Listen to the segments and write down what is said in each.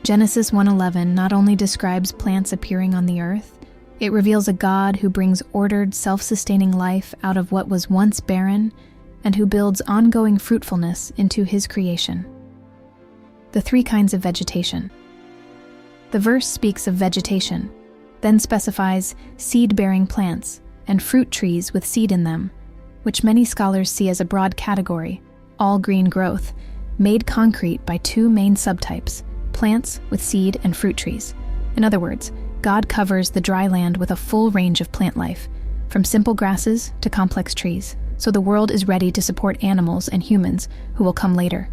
Genesis 1:11 not only describes plants appearing on the earth, it reveals a God who brings ordered, self-sustaining life out of what was once barren and who builds ongoing fruitfulness into his creation. The three kinds of vegetation. The verse speaks of vegetation, then specifies seed-bearing plants and fruit trees with seed in them, which many scholars see as a broad category, all green growth, made concrete by two main subtypes, plants with seed and fruit trees. In other words, God covers the dry land with a full range of plant life, from simple grasses to complex trees, so the world is ready to support animals and humans who will come later.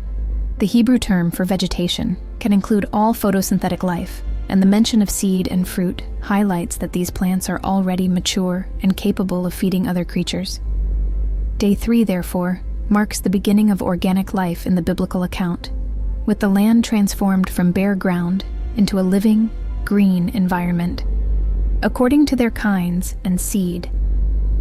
The Hebrew term for vegetation can include all photosynthetic life, and the mention of seed and fruit highlights that these plants are already mature and capable of feeding other creatures. Day 3, therefore, marks the beginning of organic life in the biblical account, with the land transformed from bare ground into a living, green environment. According to their kinds and seed.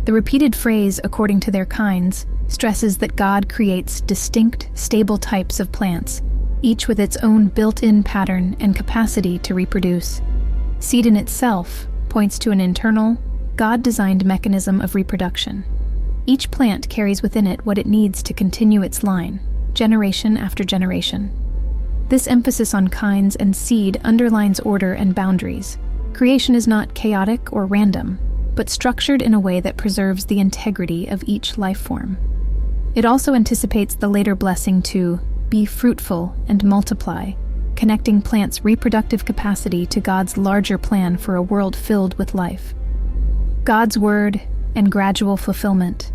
The repeated phrase, according to their kinds, stresses that God creates distinct, stable types of plants, each with its own built-in pattern and capacity to reproduce. Seed in itself points to an internal, God-designed mechanism of reproduction. Each plant carries within it what it needs to continue its line, generation after generation. This emphasis on kinds and seed underlines order and boundaries. Creation is not chaotic or random, but structured in a way that preserves the integrity of each life form. It also anticipates the later blessing to be fruitful and multiply, connecting plants' reproductive capacity to God's larger plan for a world filled with life. God's word and gradual fulfillment.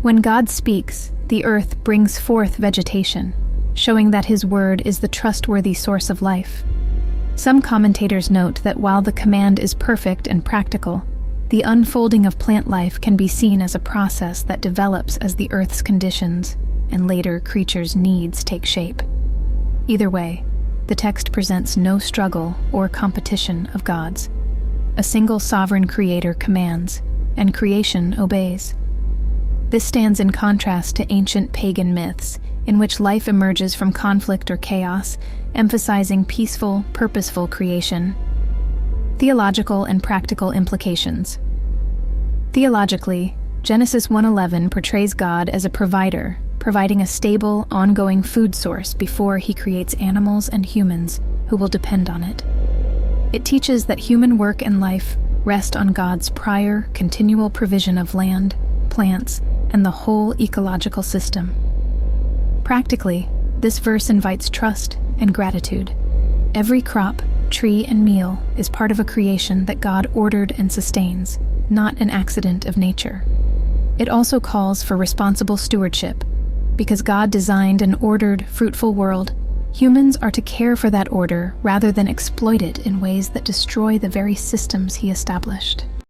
When God speaks, the earth brings forth vegetation, showing that his word is the trustworthy source of life. Some commentators note that while the command is perfect and practical, the unfolding of plant life can be seen as a process that develops as the earth's conditions and later creatures' needs take shape. Either way, the text presents no struggle or competition of God's. A single sovereign creator commands, and creation obeys. This stands in contrast to ancient pagan myths, in which life emerges from conflict or chaos, emphasizing peaceful, purposeful creation. Theological and practical implications. Theologically, Genesis 1:11 portrays God as a provider, providing a stable, ongoing food source before he creates animals and humans who will depend on it. It teaches that human work and life rest on God's prior, continual provision of land, plants, and the whole ecological system. Practically, this verse invites trust and gratitude. Every crop, tree, and meal is part of a creation that God ordered and sustains, not an accident of nature. It also calls for responsible stewardship. Because God designed an ordered, fruitful world, humans are to care for that order rather than exploit it in ways that destroy the very systems he established.